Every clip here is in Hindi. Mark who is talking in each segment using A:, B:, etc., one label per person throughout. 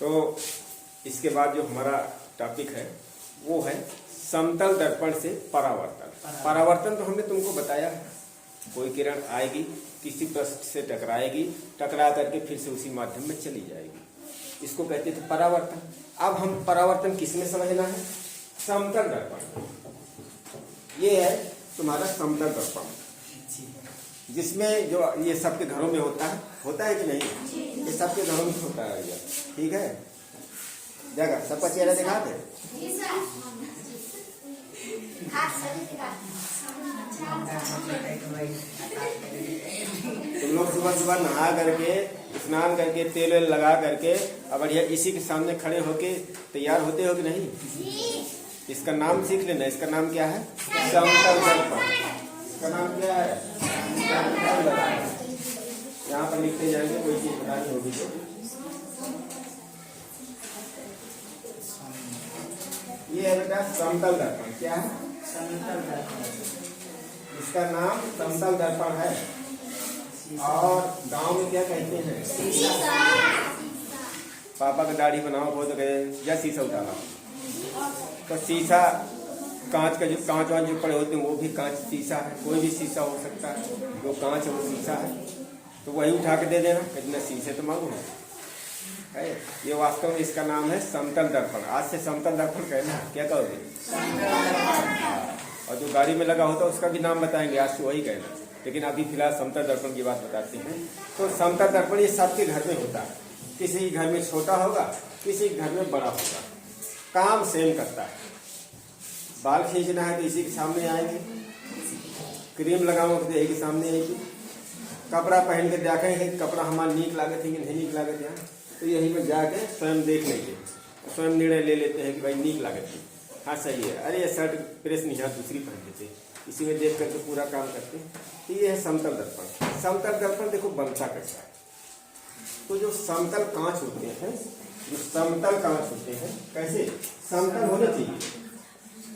A: तो इसके बाद जो हमारा टॉपिक है वो है समतल दर्पण से परावर्तन। परावर्तन तो हमने तुमको बताया है, कोई किरण आएगी किसी पृष्ठ से टकराएगी, टकरा करके फिर से उसी माध्यम में चली जाएगी, इसको कहते थे परावर्तन। अब हम परावर्तन किसमें समझना है? समतल दर्पण। ये है तुम्हारा समतल दर्पण, जिसमें जो ये सबके घरों में होता है कि नहीं? ये सबके घरों में होता है ये, ठीक है। जगह सबका चेहरा दिखाते हैं। तुम लोग सुबह सुबह नहा करके स्नान करके तेल वेल लगा करके अब बढ़िया इसी के सामने खड़े होके तैयार होते हो कि नहीं? इसका नाम सीख लेना। इसका नाम क्या है? समतल दर्पण। इसका नाम क्या है? समतल दर्पण। यहाँ पर लिखते जाएंगे, कोई चीज बतानी होगी तो। ये है बेटा समतल दर्पण। क्या है? समतल दर्पण। इसका नाम समतल दर्पण है। और गांव में क्या कहते हैं? पापा का दाढ़ी बनाओ वो तो कहे या शीशा उठाना। तो शीशा कांच का, जो कांच वांच जो पड़े होते हैं वो भी कांच शीशा है, कोई भी शीशा हो सकता है, जो कांच है वो शीशा है, तो वही उठा के दे देना, इतने शीशे तो मांगो है। ये वास्तव में इसका नाम है समतल दर्पण। आज से समतल दर्पण कहना, क्या कहोगे? और जो गाड़ी में लगा होता है उसका भी नाम बताएंगे, आज से वही कहना, लेकिन अभी फिलहाल समतल दर्पण की बात बताते हैं। तो समतल दर्पण ये सबके घर में होता है, किसी घर में छोटा होगा, किसी घर में बड़ा होगा, काम सेम करता है। बाल खींचना है तो इसी के सामने आएंगे, क्रीम लगाओ तो यही के सामने आएगी, कपड़ा पहन के देखेंगे कपड़ा हमारा नीक लागत है कि नहीं नीक लागत है, तो यही में जाके स्वयं देख लेंगे, स्वयं निर्णय ले लेते हैं कि भाई नीक लागत है, हाँ सही है, अरे ये शर्ट प्रेस नहीं है दूसरी पहन लेते, इसी में देख करके पूरा काम करते हैं। तो ये है समतल दर्पण। समतल दर्पण देखो बनता कैसा है। तो जो समतल कांच होते हैं, जो समतल कांच होते हैं, कैसे समतल होने चाहिए।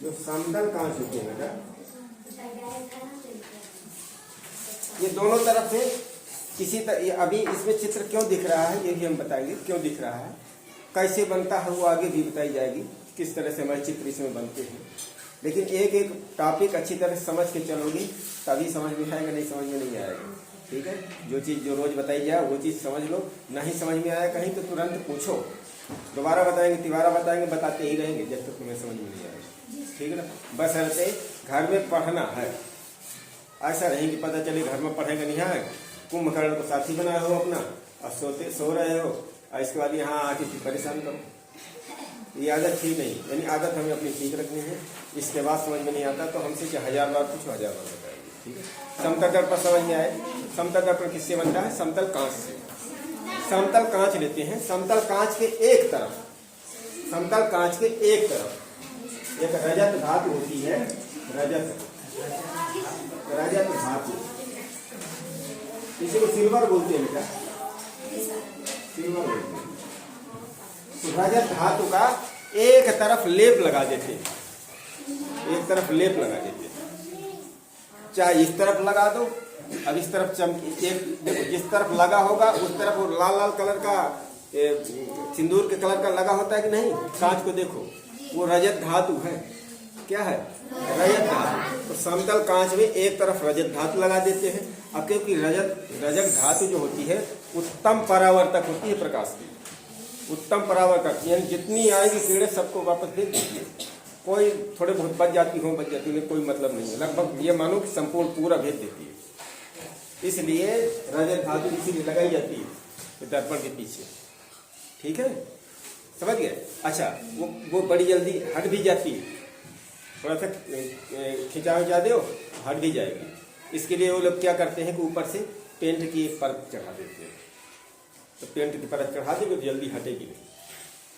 A: जो समतल कांच होते हैं ना, ये दोनों तरफ से किसी तरह, अभी इसमें चित्र क्यों दिख रहा है ये भी हम बताएंगे, क्यों दिख रहा है, कैसे बनता है वो आगे भी बताई जाएगी, किस तरह से हमारे चित्र इसमें बनते हैं। लेकिन एक एक टॉपिक अच्छी तरह से समझ के चलोगी तभी समझ में आएगा, नहीं समझ में नहीं आएगा, ठीक है। जो चीज़ जो रोज बताई जाए वो चीज़ समझ लो, नहीं समझ में आया कहीं तो तुरंत पूछो, दोबारा बताएंगे तिबारा बताएंगे, बताते ही रहेंगे जब तक तुम्हें समझ में नहीं आएगा, ठीक है ना। बस ऐसे घर में पढ़ना है, ऐसा नहीं कि पता चले घर में पढ़ेंगे नहीं है, कुंभकर्ण को साथी बनाए हो अपना और सो रहे हो, और इसके बाद यहाँ आके परेशान करो, ये आदत ठीक नहीं। यानी आदत हमें अपनी ठीक रखनी है। इसके बाद समझ में नहीं आता तो हमसे 1000 बार पूछो 1000 बार बताएंगे, ठीक है। समतल दर्पण समझ में आए? समतल दर्पण किससे बनता है? समतल कांच से। समतल कांच लेते हैं, समतल कांच के एक तरफ, समतल कांच के एक तरफ एक रजत धातु होती है, रजत धातु, इसी को सिल्वर बोलते हैं बेटा, सिल्वर बोलते हैं। तो रजत धातु का एक तरफ लेप लगा देते, एक तरफ लेप लगा देते, चाहे इस तरफ लगा दो, अब इस तरफ एक देखो जिस तरफ लगा होगा उस तरफ वो लाल लाल कलर का सिंदूर के कलर का लगा होता है कि नहीं? कांच को देखो, वो रजत धातु है। क्या है? रजत धातु। तो समतल कांच में एक तरफ रजत धातु लगा देते हैं। अब क्योंकि रजत धातु जो होती है उत्तम परावर्तक होती है प्रकाश की, उत्तम परावर्तक, यानी जितनी आएगी किरणें सबको वापस भेज दीजिए, कोई थोड़े बहुत बच जाती है कोई मतलब नहीं है, लगभग ये मानो कि संपूर्ण पूरा भेज देती है। इसलिए रजत धातु इसीलिए लगाई जाती है दर्पण के पीछे, ठीक है, समझ गए? अच्छा, वो बड़ी जल्दी हट भी जाती है, थोड़ा सा खिंचा दे हट भी जाएगी। इसके लिए वो लोग क्या करते हैं कि ऊपर से पेंट की एक परत चढ़ा देते हैं, तो पेंट की परत चढ़ा देंगे तो जल्दी हटेगी नहीं,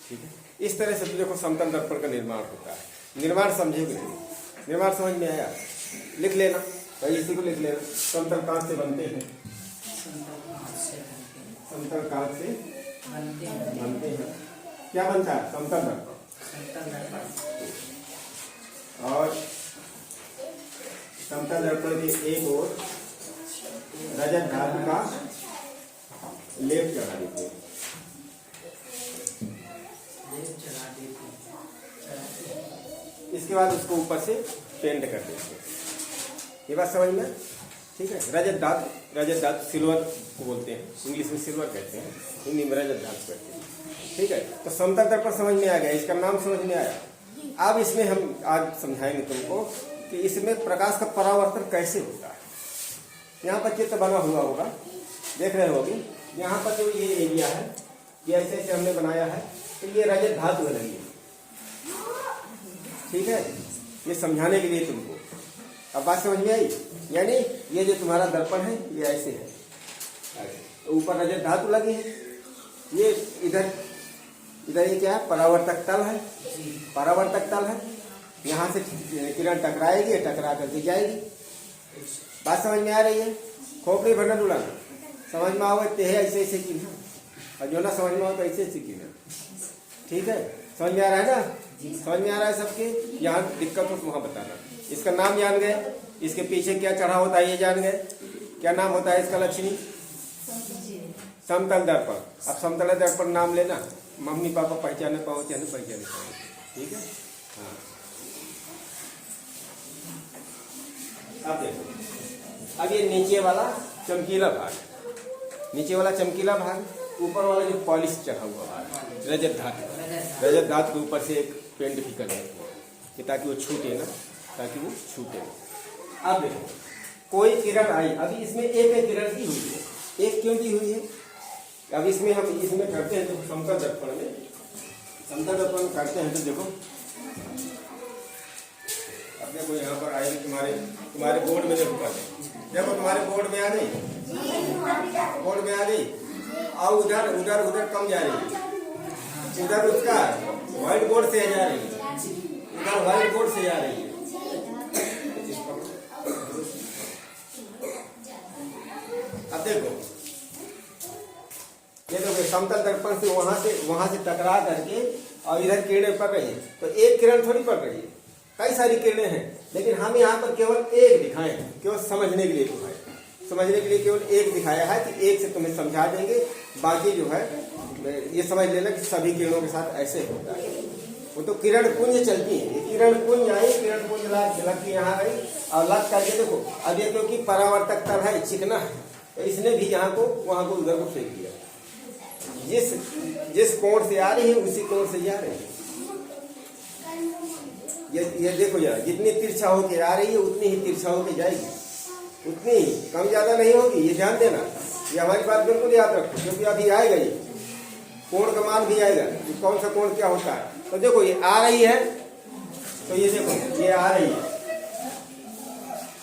A: ठीक है। इस तरह से तो देखो समतल दर्पण का निर्माण होता है। निर्माण समझेगे नहीं, निर्माण समझ में आया? लिख लेना भाई, इसी को लिख लेना। समतल कांच से बनते हैं, समतल कांच से बनते हैं। क्या बनता है? समतल दर्पण। और समतल दर्पण की एक ओर रजत धातु का लेप चढ़ा देते हैं। इसके बाद उसको ऊपर से पेंट कर देते हैं। ये बात समझ में? ठीक है। रजत धातु सिल्वर को बोलते हैं, इंग्लिश में सिल्वर कहते हैं, हिंदी में रजत धातु कहते हैं। ठीक है। तो समतल दर्पण समझ में आ गया, इसका नाम समझ में आया। अब इसमें हम आज समझाएंगे तुमको कि इसमें प्रकाश का परावर्तन कैसे होता है। यहाँ पर चित्र बना हुआ होगा, देख रहे होगे। यहाँ पर जो ये एरिया है, ये ऐसे ऐसे हमने बनाया है, तो ये रजत धातु है लगी। ठीक है। ये समझाने के लिए तुमको, अब बात समझ में आई? यानी ये जो तुम्हारा दर्पण है ये ऐसे है, तो ऊपर रजत धातु लगी है। ये इधर ये क्या है? परावर्तक तल है। परावर्तक तल है, यहाँ से किरण टकराएगी, टकरा करके जाएगी। बात समझ में आ रही है? खोपड़ी भंडन उड़ाना समझ में आओ ते है ऐसे ऐसे चिन्ह, और जो ना समझ में आओ तो ऐसे ऐसे चिन्ह। ठीक है। समझ में आ रहा है ना? समझ में आ रहा है सबके? यहाँ दिक्कत हो तो वहाँ बताना। इसका नाम जान गए, इसके पीछे क्या चढ़ा होता है ये जान गए। क्या नाम होता है इसका लक्ष्मी? समतल दर्पण। अब समतल दर्पण नाम लेना, मम्मी पापा पहचाने पाओ चाहे नहीं पहचाने पाओ। ठीक है। हाँ, अब देखो, अब ये नीचे वाला चमकीला भाग, नीचे वाला चमकीला भाग, ऊपर वाला जो पॉलिश चढ़ा हुआ भाग रजत धातु के ऊपर से एक पेंट भी कर देते ताकि वो छूटे ना, ताकि वो छूटे। अब देखो, कोई किरण आई, अभी इसमें एक किरण दी हुई है, एक क्यों दी हुई है? अब इसमें हम इसमें करते हैं तो समतल दर्पण में करते हैं तो देखो, अब देखो यहाँ पर आएगी तुम्हारे बोर्ड में देखो, तुम्हारे बोर्ड में आ गई, बोर्ड में आ गई, और उधर कम जा रही है, उधर उसका व्हाइट बोर्ड से जा रही है, उधर व्हाइट बोर्ड से जा रही है। अब देखो, ये देखो समतल दर्पण से वहां से टकरा करके और इधर किरणें पड़ रही है, तो एक किरण थोड़ी पड़ रही है, कई सारी किरणें हैं, लेकिन हम यहाँ पर केवल एक दिखाए हैं, केवल समझने के लिए दिखाए, समझने के लिए केवल एक दिखाया है कि एक से तुम्हें समझा देंगे, बाकी जो है ये समझ लेना कि सभी किरणों के साथ ऐसे होता है। वो तो किरण पुंज चलती है, ये किरण पुंज आई, किरण पुंज लग के यहाँ गई और लग करके देखो, अब ये क्योंकि परावर्तक तल है, चिकना है, तो इसने भी यहाँ को वहां को उधर को फेंक दिया। जिस कोण से आ रही है उसी कोण से जा रही है। ये देखो जरा, जितनी तिरछा होके आ रही है उतनी ही तिरछा होके जाएगी, उतनी ही, कम ज्यादा नहीं होगी। ये ध्यान देना, ये हमारी बात बिल्कुल याद रखो, क्योंकि अभी आएगा ये कोण का मान भी आएगा कि कौन सा कोण क्या होता है। तो देखो ये आ रही है, तो ये देखो ये आ रही है,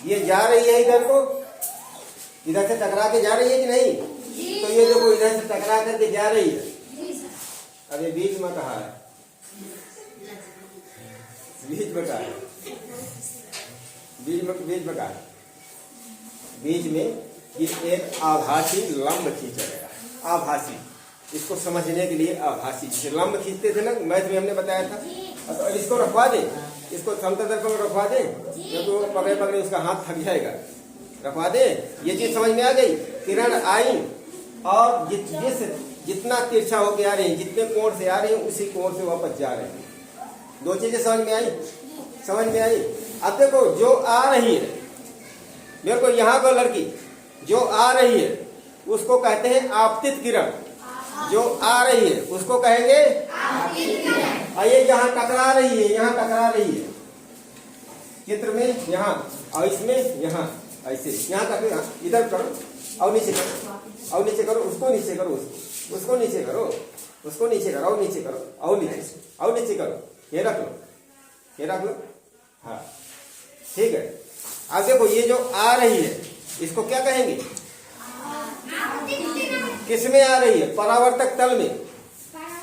A: ये जा रही है इधर को, इधर से टकरा के जा रही है कि नहीं? तो ये देखो इधर से टकरा करके जा रही है। अब ये बीच में कहा है, बीच में कहा है, बीच में कहा है, बीच में ये एक आभासी लंब खींचा गया, आभासी, इसको समझने के लिए आभासी, जैसे लंब खींचते थे ना मैथ में हमने बताया था। तो इसको रखवा दे, इसको समतल दर्पण में रखवा दे, तो पकड़े उसका हाथ थक जाएगा, रखवा दे। ये चीज समझ में आ गई, किरण आई और जितना तिरछा होके आ रही है, जितने कोण से आ रही है उसी कोण से वापस जा रहे हैं। दो चीजें समझ में आई, समझ में आई। अब देखो, जो आ रही है, मेरे को यहाँ को लड़की जो आ रही है उसको कहते हैं आपतित किरण, जो आ रही है उसको कहेंगे आपतित किरण। और ये जहाँ टकरा रही है, यहाँ टकरा रही है चित्र में, यहाँ और इसमें, यहाँ ऐसे, यहाँ टकरा, इधर करो और नीचे करो, और नीचे करो, उसको नीचे करो, उसको नीचे करो, उसको नीचे करो, और नीचे करो, और नीचे करो, ये रख लो, ये रख लो। हाँ ठीक है। अब देखो, ये जो आ रही है इसको क्या कहेंगे? किस में आ रही है? परावर्तक तल में,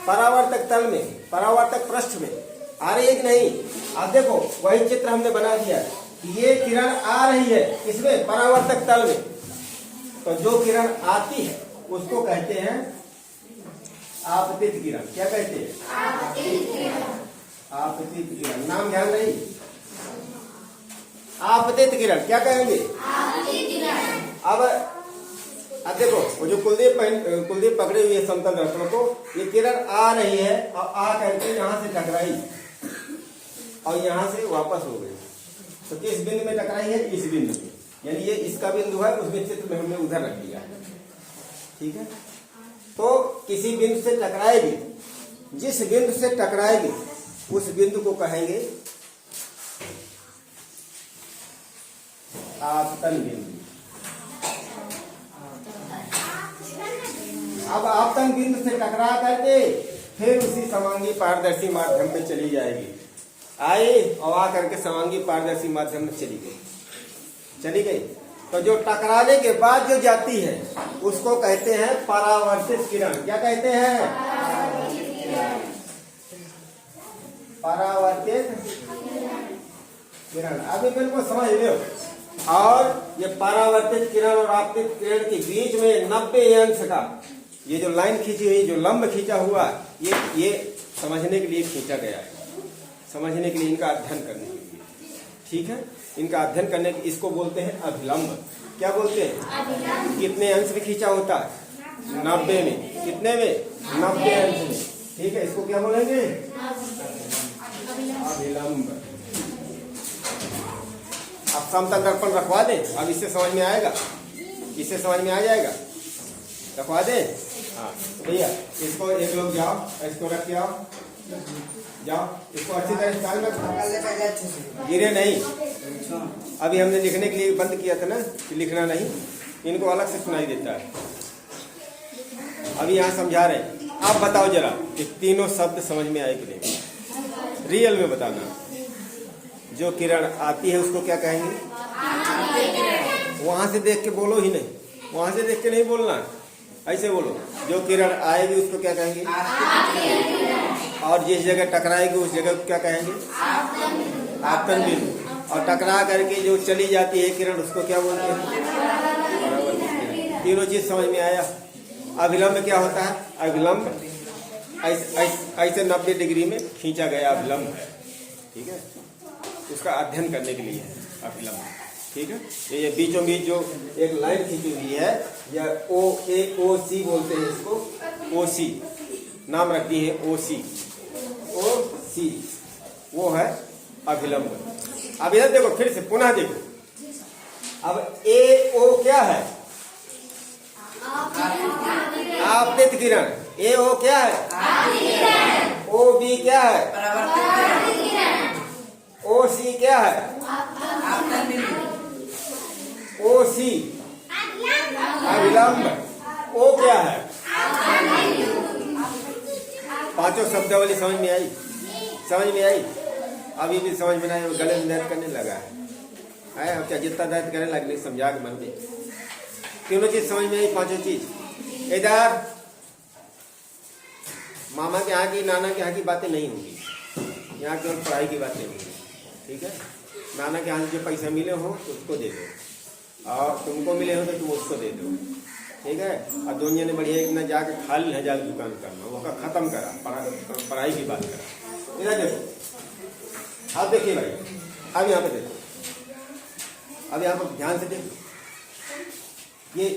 A: परावर्तक तल में, परावर्तक पृष्ठ में आ रही है कि नहीं? अब देखो, वही चित्र हमने बना दिया, ये किरण आ रही है इसमें परावर्तक तल में, तो जो किरण आती है उसको कहते हैं आपतित किरण। क्या कहते हैं? आपतित किरण। आपतित किरण, नाम ध्यान नहीं, आपतित किरण क्या कहेंगे? आपतित किरण। अब देखो, वो जो कुलदीप पकड़े हुए समतल दर्पण को, ये किरण आ रही है और आ करके यहाँ से टकराई, और यहाँ से वापस हो गई, तो किस बिंदु में टकराई है? इस बिंदु में, यानी ये इसका बिंदु है, उस चित्र में हमने उधर रख दिया है। ठीक है, तो किसी बिंदु से टकराएगी, जिस बिंदु से टकराएगी उस बिंदु को कहेंगे आपतन बिंदु। अब आपतन बिंदु से टकरा करके फिर उसी समांगी पारदर्शी माध्यम में चली जाएगी। आए और आ करके समांगी पारदर्शी माध्यम में चली गई, तो जो टकराने के बाद जो जाती है उसको कहते हैं परावर्तित किरण। क्या कहते हैं? परावर्तित किरण। अभी बिल्कुल समझ लो। और ये परावर्तित किरण और आपतित किरण के बीच में 90 अंश का ये जो लाइन खींची हुई, जो लंब खींचा हुआ, ये समझने के लिए खींचा गया है, समझने के लिए, इनका अध्ययन करने के लिए। ठीक है, इनका अध्ययन करने के, इसको बोलते हैं अभिलंब। क्या बोलते हैं? कितने अंश में खींचा होता है? 90 में। कितने में? 90 अंश में। ठीक है, इसको क्या बोलेंगे? अभिलंब। अब समतल दर्पण रखवा दें, अब इससे समझ में आएगा, इससे समझ में आ जाएगा। रखवा दें? हाँ भैया, इसको एक लोग जाओ, इसको रख के आओ, जाओ, इसको अच्छी तरह स्टाइल में, गिरे नहीं। अभी हमने लिखने के लिए बंद किया था ना कि लिखना नहीं, इनको अलग से सुनाई देता है। अभी यहाँ समझा रहे हैं। आप बताओ जरा कि तीनों शब्द समझ में आए कि नहीं? रियल में बताना। जो किरण आती है उसको क्या कहेंगे? वहां से देख के बोलो ही नहीं, वहां से देख के नहीं बोलना, ऐसे बोलो। जो किरण आएगी उसको क्या कहेंगे? और जिस जगह टकराएगी उस जगह को क्या कहेंगे? आपतन बिंदु। और टकरा करके जो चली जाती है किरण उसको क्या बोलते हैं? परावर्तित। तीनों चीज समझ में आया। अभिलंब क्या होता है? अभिलंब ऐसे 90 डिग्री में खींचा गया अभिलंब है। ठीक है, उसका अध्ययन करने के लिए है अभिलंब। ठीक है, ये बीचों बीच जो एक लाइन खींची हुई है, या ओ सी बोलते हैं इसको, ओ सी नाम रखती है, ओ सी, वो है अभिलंब। अब इधर देखो, फिर से पुनः देखो। अब ए ओ क्या है? आपतित किरण। ए ओ क्या है? ओ बी क्या है? ओ सी क्या है? ओ सी अभिलंब। ओ क्या है? पांचों शब्दावली समझ में आई? समझ में आई? अभी भी समझ में नहीं, गले में दर्द करने लगा है। अब क्या जितना दर्द करने लगे समझा के मन में। तीनों चीज समझ में आई, पांचों चीज। इधर मामा के यहाँ की, नाना के यहाँ की बातें नहीं होंगी, यहाँ केवल पढ़ाई की बातें होंगी। ठीक है, नाना के यहाँ से जो पैसा मिले हो तो उसको दे दो, और तुमको मिले हो तो तुम उसको दे दो। ठीक है, और दोनों जने बढ़िया एक न जाके खाली न जाके दुकान करना, वो खत्म करा, पढ़ाई की बात करा। इधर देखो, आप देखिए भाई, अब यहाँ पे देखो, अब यहाँ पर ध्यान से देखो। ये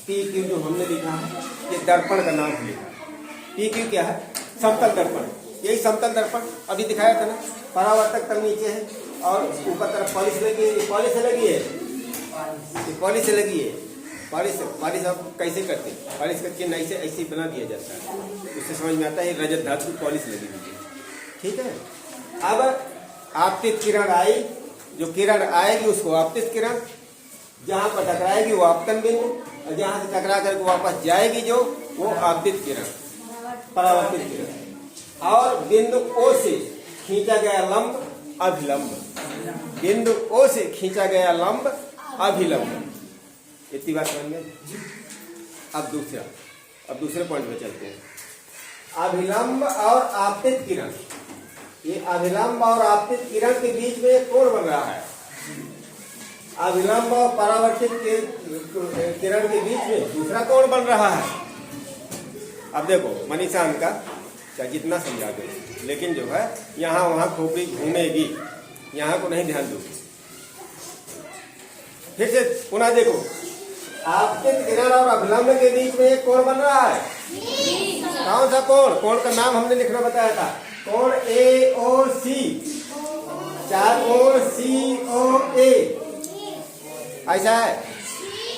A: पी क्यू जो हमने लिखा है, ये दर्पण का नाम लिखा है। पी क्यू क्या है? समतल दर्पण। यही समतल दर्पण अभी दिखाया था ना। परावर्तक तल नीचे है और ऊपर तरफ पॉलिश लगी है। पॉलिश से लगी है, पॉलिश से लगी है। पॉलिश आप कैसे करते हैं? पॉलिश का चिन्ह ऐसे ऐसे बना दिया जाता है, उससे समझ में आता है रजत धातु की पॉलिश लगी हुई है। ठीक है, अब आपतित किरण आई, जो किरण आएगी उसको आपतित किरण, जहां पर टकराएगी वो आपतन बिंदु, और जहां से टकरा करके वापस जाएगी जो, वो आपतित किरण, परावर्तित किरण। और बिंदु ओ से खींचा गया लंब अभिलंब। बिंदु ओ से खींचा गया लंब अभिलंब। इतनी बात समझ में। अब दूसरे पॉइंट में चलते हैं। अभिलंब और आपतित किरण। ये अभिलंब और आपतित किरण के बीच में एक कोण बन रहा है। अभिलंब और परावर्तित किरण के बीच में दूसरा कोण बन रहा है। अब देखो मनीषा का क्या जितना समझा दो, लेकिन जो है यहाँ वहां खोपड़ी घूमेगी, यहाँ को नहीं ध्यान दो। फिर से पुनः देखो, आपतित किरण और अभिलंब के बीच में एक कोण बन रहा है। कौन सा कोण? कोण का नाम हमने लिखना बताया था, कोण AOC, चार कोण COA, ऐसा है।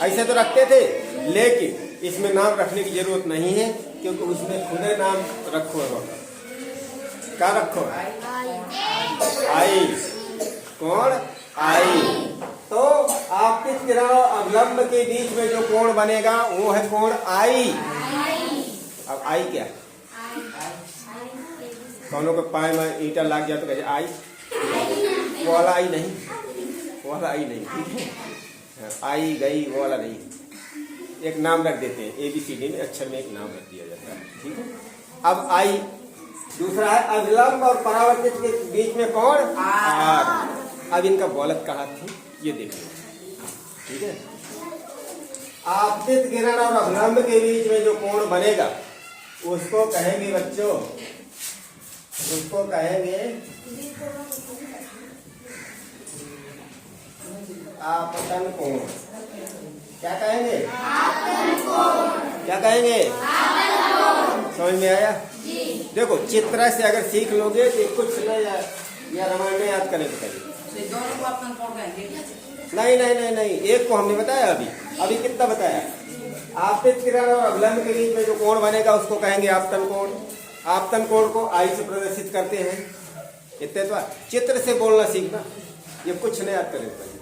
A: ऐसे तो रखते थे, लेकिन इसमें नाम रखने की जरूरत नहीं है, क्योंकि उसमें खुद नाम रखो है। क्या रखो? आई। कौन? आई। तो आपतित किरण और अवलंब के बीच में जो कोण बनेगा वो है कोण आई। अब आई क्या? कौनों के पाए में ईंटा लग गया तो कहे आई, वो वाला आई नहीं, वो वाला आई नहीं, ठीक है। आई गई वो वाला नहीं, एक नाम रख देते हैं। ABCD में अक्षर में एक नाम रख दिया जाता है, ठीक है। अब आई। दूसरा है अविलंब और परावर्तित के बीच में कौन? आर। अब इनका बोलत कहाँ थी ये देखिए, ठीक है। आपतित किरण और अवलंब के बीच में जो कोण बनेगा उसको कहेंगे बच्चों, उसको कहेंगे आपतन कोण। क्या कहेंगे? क्या कहेंगे? समझ में आया? देखो चित्र से अगर सीख लोगे तो कुछ नहीं, या रामायण में याद करने बताइए। नहीं नहीं नहीं नहीं, एक को हमने बताया अभी कितना बताया? आपतित किरण और अवलंब के बीच में जो कोण बनेगा उसको कहेंगे आपतन कोण। आपतन कोण को आई से प्रदर्शित करते हैं। इतने तो चित्र से बोलना सीखना, ये कुछ नहीं याद करने बताइए,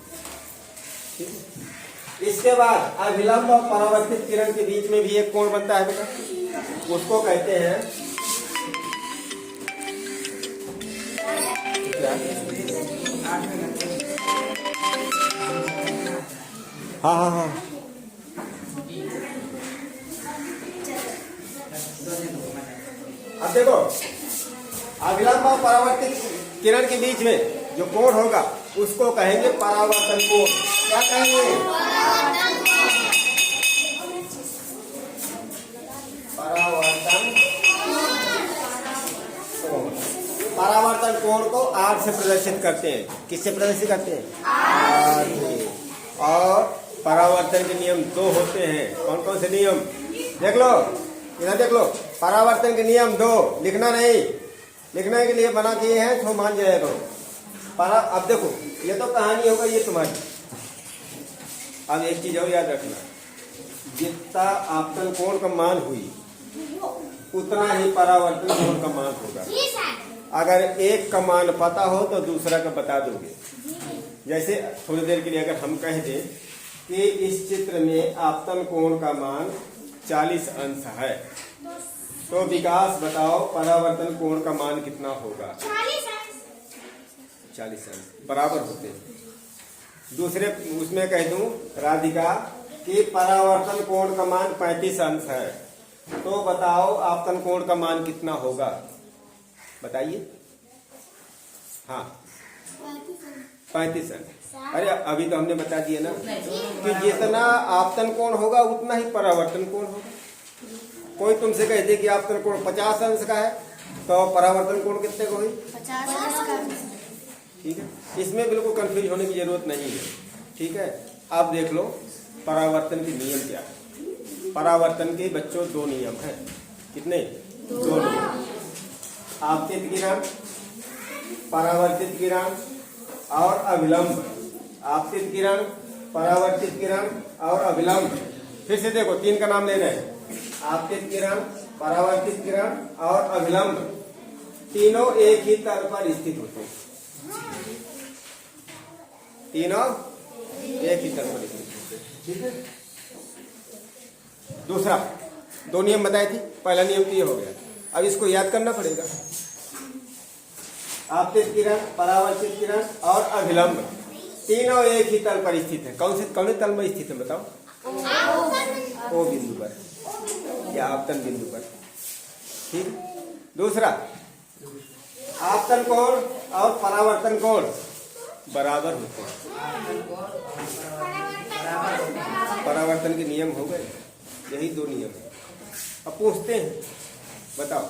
A: ठीक है। इसके बाद अविलंब और परावर्तित किरण के बीच में भी एक कोण बनता है बेटा, उसको कहते हैं हाँ हाँ हाँ, अब देखो अविलंब और परावर्तित किरण के बीच में जो कोण होगा उसको कहेंगे परावर्तन कोण। क्या कहेंगे? परावर्तन कोण। परावर्तन कोण को आर से प्रदर्शित करते हैं। किससे प्रदर्शित करते हैं? आर से। और परावर्तन के नियम दो होते हैं। कौन कौन से नियम? देख लो, इधर देख लो। परावर्तन के नियम दो, लिखना नहीं, लिखने के लिए बना किए हैं तो मान जाए करो। अब देखो ये तो कहानी होगा ये तुम्हारी। अब एक चीज और याद रखना, जितना आपतन कोण का मान हुई उतना ही परावर्तन कोण का मान होगा। अगर एक का मान पता हो तो दूसरा का बता दोगे। जैसे थोड़ी देर के लिए अगर हम कह दें कि इस चित्र में आपतन कोण का मान 40 अंश है, तो विकास बताओ परावर्तन कोण का मान कितना होगा? 40 अंश बराबर होते हैं। दूसरे उसमें कह दूं राधिका कि परावर्तन कोण का मान 35 अंश है, तो बताओ आपतन कोण का मान कितना होगा? बताइए। हाँ 35 अंश। अरे अभी तो हमने बता दिया ना कि जितना आपतन कोण होगा उतना ही परावर्तन कोण होगा। कोई तुमसे कह दे कि आपतन कोण 50 अंश का है, तो परावर्तन कोण कितने को हुई? 50 अंश का। ठीक है, इसमें बिल्कुल कंफ्यूज होने की जरूरत नहीं है, ठीक है। आप देख लो परावर्तन के नियम क्या है। परावर्तन के बच्चों दो नियम हैं। कितने? दो नियम। आपतित किरण, परावर्तित किरण और अविलंब। आपतित किरण, परावर्तित किरण और अविलंब। फिर से देखो तीन का नाम ले रहे हैं। आपतित किरण, परावर्तित किरण और अविलंब, तीनों एक ही तल पर स्थित होते हैं। तीनों एक ही तल पर स्थित होते हैं, ठीक है। दूसरा दो नियम बताए थे, पहला नियम तो ये हो गया। अब इसको याद करना पड़ेगा। आपतित किरण, परावर्तित किरण और अभिलंब तीनों एक ही तल पर स्थित है। कौन से तल में स्थित है बताओ? ओ बिंदु पर या आपतन बिंदु पर, ठीक। दूसरा आपतन कोण और परावर्तन कोण बराबर होते हैं। परावर्तन के नियम हो गए, यही दो नियम है। अब पूछते हैं बताओ,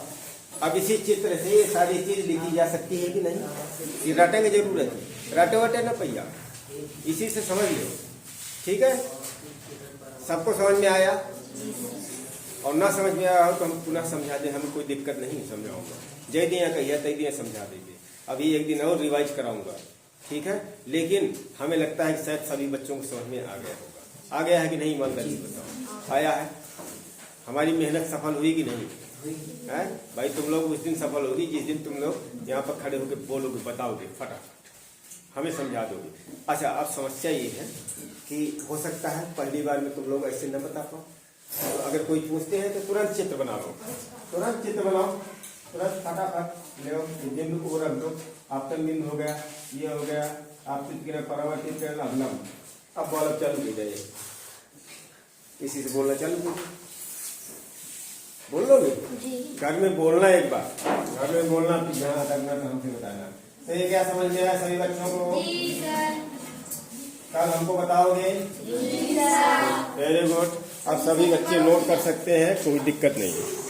A: अब इसी चित्र से ये सारी चीज लिखी जा सकती है कि नहीं? ये रटेंगे जरूरत है, रटे वटे ना पैया, इसी से समझ लो, ठीक है। सबको समझ में आया? और ना समझ में आया हो तो हम पुनः समझा दें, हमें कोई दिक्कत नहीं, समझाऊंगा। जय दिया कहिए तय दिया समझा देंगे। अभी एक दिन और रिवाइज कराऊंगा, ठीक है। लेकिन हमें लगता है कि शायद सभी बच्चों को समझ में आ गया होगा। आ गया है कि नहीं, ईमानदारी बताओ, आया है? हमारी मेहनत सफल हुई कि नहीं है भाई? तुम लोग उस दिन सफल होगी जिस दिन तुम लोग यहाँ पर खड़े होकर बोलोगे, बताओगे, फटाफट हमें समझा दोगे। अच्छा, अब समस्या ये है कि हो सकता है पहली बार में तुम लोग ऐसे न बता पाओ, तो अगर कोई पूछते हैं तो तुरंत चित्र बना लो, तुरंत चित्र बनाओ, तुरंत फटाफट ले बिंदु को रख दो। आपतन बिंदु हो गया, ये हो गया, आपतित परावर्तित करना, अभिलंब। अब बोल चालू की जाए, इसी से बोलना चालू कीजिए। बोल लोगे? घर में बोलना, एक बार घर में बोलना, ध्यान रखना, तो हमसे बताना। तो ये क्या समझ में आया सभी बच्चों को? कल हमको बताओगे? Very good. अब सभी बच्चे नोट कर सकते हैं, कोई दिक्कत नहीं है।